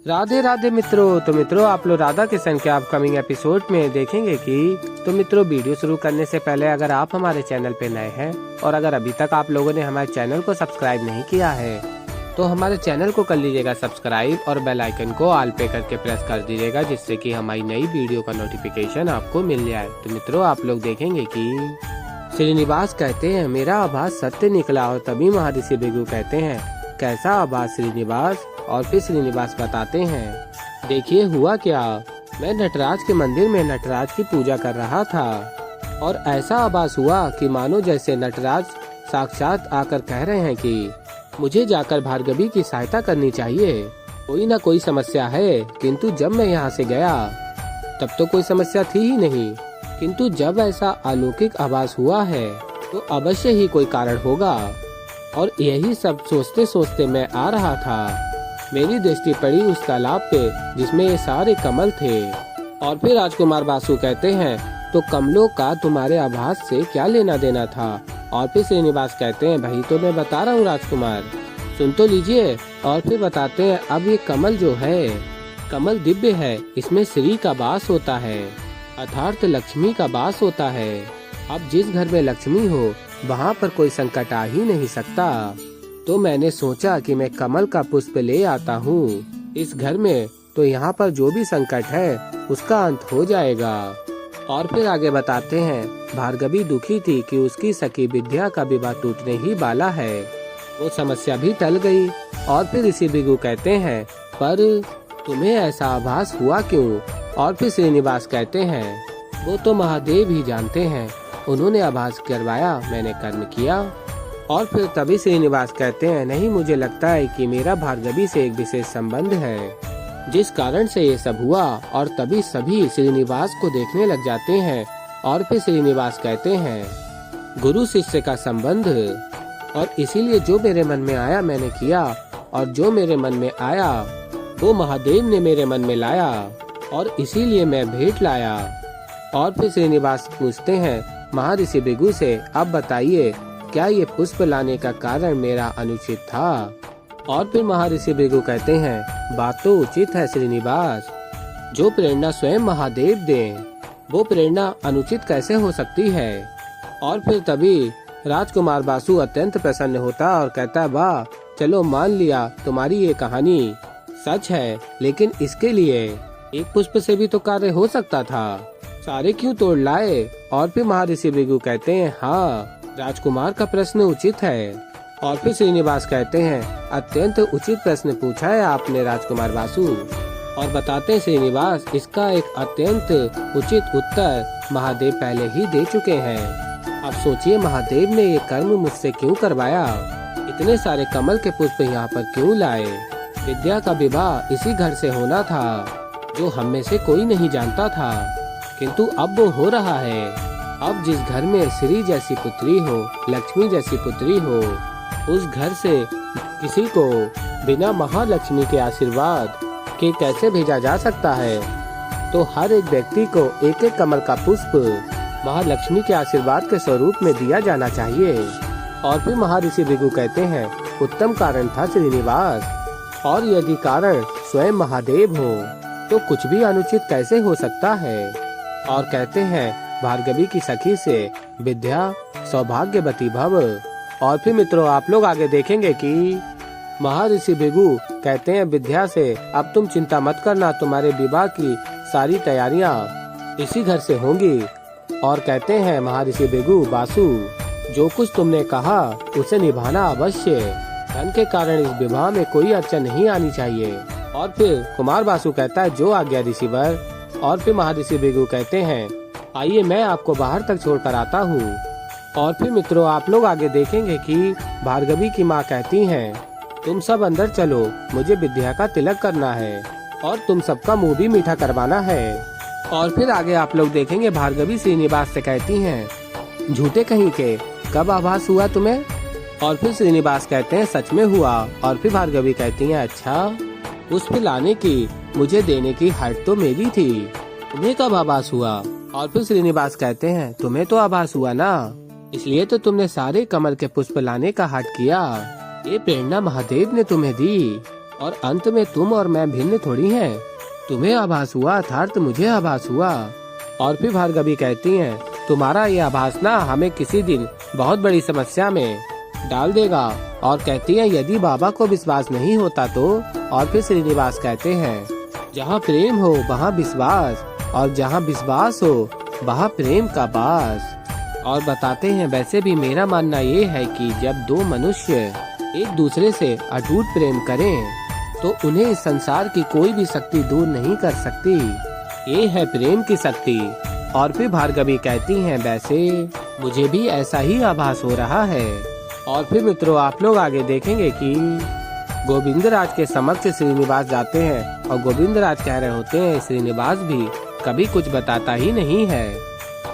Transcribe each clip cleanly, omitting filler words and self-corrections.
राधे राधे मित्रों। तो मित्रों आप लोग राधा किशन के अपकमिंग एपिसोड में देखेंगे कि तो मित्रों वीडियो शुरू करने से पहले अगर आप हमारे चैनल पे नए हैं और अगर अभी तक आप लोगों ने हमारे चैनल को सब्सक्राइब नहीं किया है तो हमारे चैनल को कर लीजिएगा सब्सक्राइब और बेल आइकन को ऑल पे करके प्रेस कर दीजिएगा, जिससे कि हमारी नई वीडियो का नोटिफिकेशन आपको मिल जाए। तो मित्रों आप लोग देखेंगे कि श्रीनिवास कहते हैं मेरा आभास सत्य निकला, और तभी महर्षि भृगु कहते हैं कैसा आभास श्रीनिवास। और फिर श्रीनिवास बताते हैं देखिए हुआ क्या, मैं नटराज के मंदिर में नटराज की पूजा कर रहा था और ऐसा आभास हुआ कि मानो जैसे नटराज साक्षात आकर कह रहे हैं कि मुझे जाकर भार्गवी की सहायता करनी चाहिए, कोई ना कोई समस्या है। किंतु जब मैं यहाँ से गया तब तो कोई समस्या थी ही नहीं, किंतु जब ऐसा अलौकिक आभास हुआ है तो अवश्य ही कोई कारण होगा। और यही सब सोचते सोचते मैं आ रहा था, मेरी दृष्टि पड़ी उस तालाब पे जिसमें ये सारे कमल थे। और फिर राजकुमार बासु कहते हैं तो कमलों का तुम्हारे आभास से क्या लेना देना था। और फिर श्रीनिवास कहते हैं भाई तो मैं बता रहा हूँ राजकुमार, सुन तो लीजिए। और फिर बताते हैं अब ये कमल जो है कमल दिव्य है, इसमें श्री का वास होता है अर्थात लक्ष्मी का वास होता है। अब जिस घर में लक्ष्मी हो वहाँ पर कोई संकट आ ही नहीं सकता। तो मैंने सोचा कि मैं कमल का पुष्प ले आता हूँ इस घर में, तो यहाँ पर जो भी संकट है उसका अंत हो जाएगा। और फिर आगे बताते हैं भार्गवी दुखी थी कि उसकी सखी विद्या का विवाह टूटने ही वाला है, वो समस्या भी टल गई। और फिर ऋषि भृगु कहते हैं पर तुम्हें ऐसा आभास हुआ क्यों। और फिर श्रीनिवास कहते हैं वो तो महादेव ही जानते हैं, उन्होंने आभास करवाया, मैंने कर्म किया। और फिर तभी श्रीनिवास कहते हैं नहीं, मुझे लगता है कि मेरा भार्गवी से एक विशेष संबंध है जिस कारण से ये सब हुआ। और तभी सभी श्रीनिवास को देखने लग जाते हैं। और फिर श्रीनिवास कहते हैं गुरु शिष्य का संबंध, और इसीलिए जो मेरे मन में आया मैंने किया, और जो मेरे मन में आया वो महादेव ने मेरे मन में लाया, और इसीलिए मैं भेंट लाया। और फिर श्रीनिवास पूछते हैं महर्षि भृगु से अब बताइए क्या ये पुष्प लाने का कारण मेरा अनुचित था। और फिर महर्षि भृगु कहते हैं बात तो उचित है श्रीनिवास, जो प्रेरणा स्वयं महादेव दें वो प्रेरणा अनुचित कैसे हो सकती है। और फिर तभी राजकुमार बासु अत्यंत प्रसन्न होता और कहता है वाह चलो मान लिया तुम्हारी ये कहानी सच है, लेकिन इसके लिए एक पुष्प से भी तो कार्य हो सकता था, सारे क्यों तोड़ लाए। और फिर महर्षि भृगु कहते हैं हाँ राजकुमार का प्रश्न उचित है। और फिर श्रीनिवास कहते हैं अत्यंत उचित प्रश्न पूछा है आपने राजकुमार बासु। और बताते हैं श्रीनिवास इसका एक अत्यंत उचित उत्तर महादेव पहले ही दे चुके हैं। अब सोचिए महादेव ने ये कर्म मुझसे क्यों करवाया, इतने सारे कमल के पुष्प यहाँ पर क्यों लाए। विद्या का विवाह इसी घर से होना था जो हम में से कोई नहीं जानता था, किंतु अब वो हो रहा है। अब जिस घर में श्री जैसी पुत्री हो, लक्ष्मी जैसी पुत्री हो, उस घर से किसी को बिना महालक्ष्मी के आशीर्वाद के कैसे भेजा जा सकता है। तो हर एक व्यक्ति को एक एक कमल का पुष्प महालक्ष्मी के आशीर्वाद के स्वरूप में दिया जाना चाहिए। और फिर महर्षि भृगु कहते हैं उत्तम कारण था श्रीनिवास, और यदि कारण स्वयं महादेव हो तो कुछ भी अनुचित कैसे हो सकता है। और कहते हैं भार्गवी की सखी से विद्या सौभाग्यवती भव। और फिर मित्रों आप लोग आगे देखेंगे कि महर्षि भृगु कहते हैं विद्या से अब तुम चिंता मत करना, तुम्हारे विवाह की सारी तैयारियां इसी घर से होंगी। और कहते हैं महर्षि भृगु बासु जो कुछ तुमने कहा उसे निभाना अवश्य, धन के कारण इस विवाह में कोई अड़चन नहीं आनी चाहिए। और फिर कुमार बासु कहता है जो आज्ञा ऋषिवर। और फिर महर्षि भृगु कहते हैं आइए मैं आपको बाहर तक छोड़कर आता हूँ। और फिर मित्रों आप लोग आगे देखेंगे कि भार्गवी की माँ कहती हैं तुम सब अंदर चलो, मुझे विद्या का तिलक करना है और तुम सबका मुंह भी मीठा करवाना है। और फिर आगे आप लोग देखेंगे भार्गवी श्रीनिवास से कहती हैं झूठे कहीं के कब आभास हुआ तुम्हें। और फिर श्रीनिवास कहते हैं सच में हुआ। और फिर भार्गवी कहती हैं अच्छा पुष्प लाने की मुझे देने की हट तो मेरी थी, तुम्हें कब आभास हुआ। और फिर श्रीनिवास कहते हैं तुम्हें तो आभास हुआ ना, इसलिए तो तुमने सारे कमल के पुष्प लाने का हट किया, ये प्रेरणा महादेव ने तुम्हें दी। और अंत में तुम और मैं भिन्न थोड़ी हैं। तुम्हें आभास हुआ अर्थात मुझे आभास हुआ। और फिर भार्गवी कहती हैं, तुम्हारा ये आभास ना हमें किसी दिन बहुत बड़ी समस्या में डाल देगा। और कहती हैं, यदि बाबा को विश्वास नहीं होता तो। और फिर श्रीनिवास कहते हैं, जहाँ प्रेम हो वहाँ विश्वास, और जहाँ विश्वास हो वहाँ प्रेम का बास। और बताते हैं, वैसे भी मेरा मानना ये है कि जब दो मनुष्य एक दूसरे से अटूट प्रेम करें तो उन्हें इस संसार की कोई भी शक्ति दूर नहीं कर सकती। ये है प्रेम की शक्ति। और फिर भार्गवी कहती हैं, वैसे मुझे भी ऐसा ही आभास हो रहा है। और फिर मित्रों, आप लोग आगे देखेंगे कि गोविंदराज के समक्ष श्रीनिवास जाते हैं और गोविंदराज कह रहे होते हैं, श्रीनिवास भी कभी कुछ बताता ही नहीं है।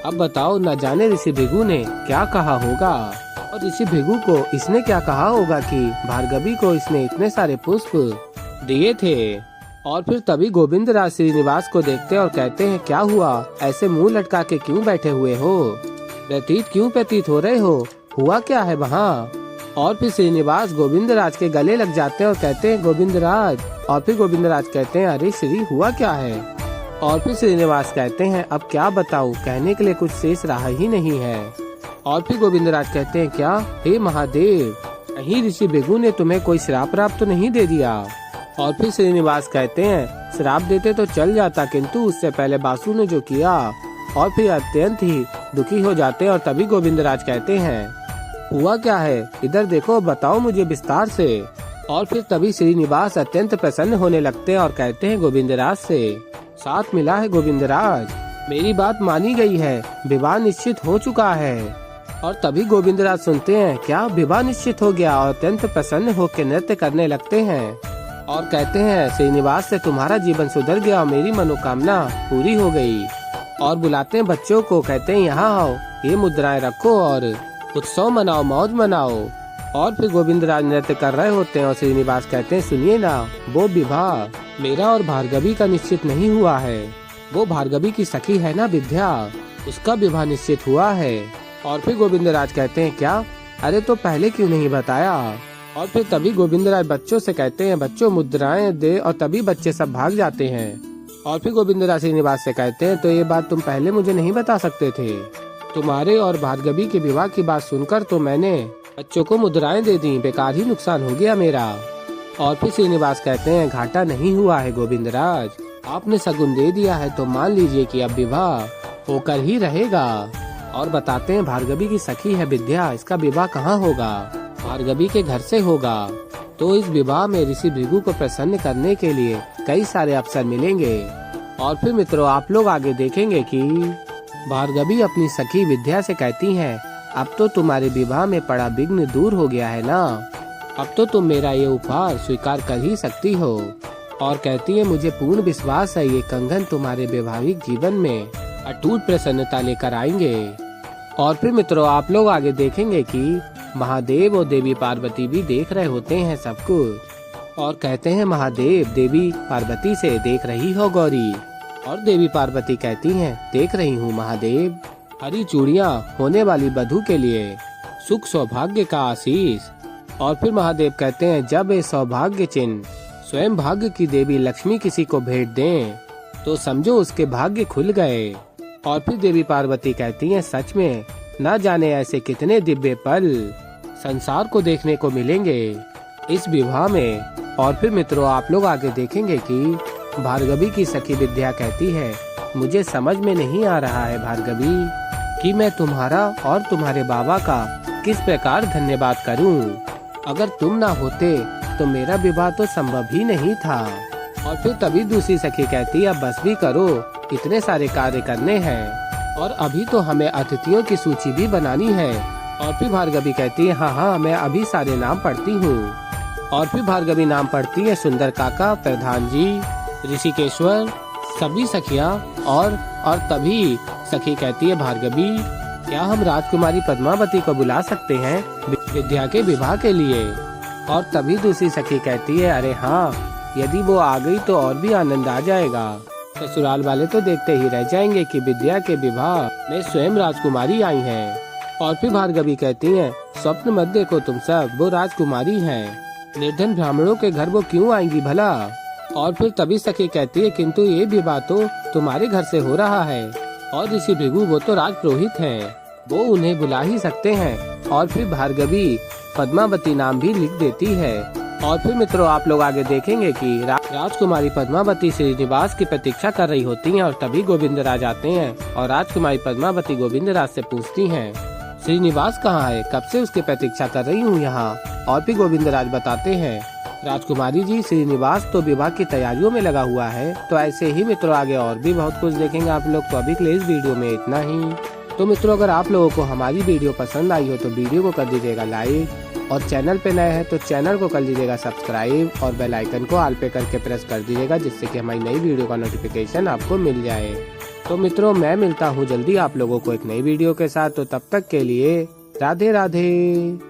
अब बताओ, न जाने ऋषि भृगु ने क्या कहा होगा, और ऋषि भृगु को इसने क्या कहा होगा कि भार्गवी को इसने इतने सारे पुष्प दिए थे। और फिर तभी गोविंदराज श्रीनिवास को देखते और कहते हैं, क्या हुआ, ऐसे मुंह लटका के क्यों बैठे हुए हो, प्रतीत हो रहे हो, हुआ क्या है वहाँ। और फिर श्रीनिवास गोविंदराज के गले लग जाते हैं और कहते हैं, गोविंदराज। और फिर गोविंदराज कहते हैं, अरे श्री, हुआ क्या है। और फिर श्रीनिवास कहते हैं, अब क्या बताऊं, कहने के लिए कुछ शेष रहा ही नहीं है। और फिर गोविंदराज कहते हैं, क्या, हे महादेव, कहीं ऋषि भृगु ने तुम्हें कोई श्राप तो नहीं दे दिया। और फिर श्रीनिवास कहते हैं, श्राप देते तो चल जाता, किंतु उससे पहले बासु ने जो किया। और फिर अत्यंत ही दुखी हो जाते हैं। और तभी गोविंदराज कहते हैं, हुआ क्या है, इधर देखो, बताओ मुझे विस्तार से। और फिर तभी श्रीनिवास अत्यंत प्रसन्न होने लगते हैं और कहते हैं गोविंदराज से, साथ मिला है गोविंदराज, मेरी बात मानी गई है, विवाह निश्चित हो चुका है। और तभी गोविंदराज सुनते हैं, क्या विवाह निश्चित हो गया, और अत्यंत प्रसन्न होकर नृत्य करने लगते हैं। और कहते हैं, श्रीनिवास से तुम्हारा जीवन सुधर गया और मेरी मनोकामना पूरी हो गई। और बुलाते हैं बच्चों को, कहते हैं, यहाँ आओ, ये मुद्राएं रखो और उत्सव मनाओ, मौज मनाओ। और फिर गोविंदराज नृत्य कर रहे होते हैं और श्रीनिवास कहते हैं, सुनिए ना, वो विवाह मेरा और भार्गवी का निश्चित नहीं हुआ है। वो भार्गवी की सखी है ना विद्या, उसका विवाह निश्चित हुआ है। और फिर गोविंदराज कहते हैं, क्या, अरे तो पहले क्यों नहीं बताया। और फिर तभी गोविंदराज बच्चों से कहते हैं, बच्चों मुद्राएं दे। और तभी बच्चे सब भाग जाते हैं। और फिर गोविंदराज श्रीनिवास से कहते हैं, तो ये बात तुम पहले मुझे नहीं बता सकते थे। तुम्हारे और भार्गवी के विवाह की बात सुनकर तो मैंने बच्चों को मुद्राएं दे दी, बेकार ही नुकसान हो गया मेरा। और फिर श्रीनिवास कहते हैं, घाटा नहीं हुआ है गोविंदराज, आपने सगुन दे दिया है तो मान लीजिए कि अब विवाह होकर ही रहेगा। और बताते हैं, भार्गवी की सखी है विद्या, इसका विवाह कहाँ होगा, भार्गवी के घर से होगा। तो इस विवाह में ऋषि भृगु को प्रसन्न करने के लिए कई सारे अवसर मिलेंगे। और फिर मित्रों, आप लोग आगे देखेंगे कि भार्गवी अपनी सखी विद्या से कहती हैं, अब तो तुम्हारे विवाह में पड़ा विघ्न दूर हो गया है ना, अब तो तुम मेरा ये उपहार स्वीकार कर ही सकती हो। और कहती है, मुझे पूर्ण विश्वास है ये कंगन तुम्हारे वैवाहिक जीवन में अटूट प्रसन्नता लेकर आएंगे। और फिर मित्रों, आप लोग आगे देखेंगे कि महादेव और देवी पार्वती भी देख रहे होते हैं सब कुछ। और कहते हैं, महादेव देवी पार्वती से, देख रही हो गौरी। और देवी पार्वती कहती हैं, देख रही हूँ महादेव, हरी चूड़ियाँ होने वाली वधू के लिए सुख सौभाग्य का आशीष। और फिर महादेव कहते हैं, जब ये सौभाग्य चिन्ह स्वयं भाग्य की देवी लक्ष्मी किसी को भेंट दें तो समझो उसके भाग्य खुल गए। और फिर देवी पार्वती कहती हैं, सच में न जाने ऐसे कितने दिव्य पल संसार को देखने को मिलेंगे इस विवाह में। और फिर मित्रों, आप लोग आगे देखेंगे कि भार्गवी की सखी विद्या कहती है, मुझे समझ में नहीं आ रहा है भार्गवी कि मैं तुम्हारा और तुम्हारे बाबा का किस प्रकार धन्यवाद करूं। अगर तुम ना होते तो मेरा विवाह तो संभव ही नहीं था। और फिर तभी दूसरी सखी कहती है, अब बस भी करो, इतने सारे कार्य करने हैं और अभी तो हमें अतिथियों की सूची भी बनानी है। और फिर भार्गवी कहती है, हाँ, मैं अभी सारे नाम पढ़ती हूँ। और फिर भार्गवी नाम पढ़ती है, सुंदर काका, प्रधान जी, ऋषिकेश्वर, सभी सखियाँ। और तभी सखी कहती है, भार्गवी, क्या हम राजकुमारी पद्मावती को बुला सकते हैं विद्या के विवाह के लिए। और तभी दूसरी सखी कहती है, अरे हाँ, यदि वो आ गई तो और भी आनंद आ जाएगा। ससुराल वाले तो देखते ही रह जाएंगे कि विद्या के विवाह में स्वयं राजकुमारी आई हैं। और फिर भार्गवी कहती हैं, स्वप्न मत देखो तुम सब, वो राजकुमारी हैं। निर्धन ब्राह्मणों के घर वो क्यों आएंगी भला। और फिर तभी सखी कहती है, किंतु ये भी बात तो तुम्हारे घर से हो रहा है, और ऋषि भृगु वो तो राजपुरोहित हैं, वो उन्हें बुला ही सकते हैं। और फिर भार्गवी पद्मावती नाम भी लिख देती है। और फिर मित्रों आप लोग आगे देखेंगे कि राजकुमारी पद्मावती श्रीनिवास की प्रतीक्षा कर रही होती हैं, और तभी गोविंदराज आते हैं और राजकुमारी पद्मावती गोविंदराज से पूछती हैं, श्रीनिवास कहाँ है, कब से उसकी प्रतीक्षा कर रही हूँ यहाँ। और फिर गोविंदराज बताते हैं, राजकुमारी जी श्रीनिवास तो विवाह की तैयारियों में लगा हुआ है। तो ऐसे ही मित्रों आगे और भी बहुत कुछ देखेंगे आप लोग। तो अभी के लिए इस वीडियो में इतना ही। तो मित्रों अगर आप लोगों को हमारी वीडियो पसंद आई हो तो वीडियो को कर दीजिएगा लाइक, और चैनल पे नए हैं तो चैनल को कर लीजिएगा सब्सक्राइब, और बेल आइकन को ऑल पे करके प्रेस कर दीजिएगा, जिससे कि हमारी नई वीडियो का नोटिफिकेशन आपको मिल जाए। तो मित्रों मैं मिलता हूँ जल्दी आप लोगों को एक नई वीडियो के साथ। तो तब तक के लिए राधे राधे।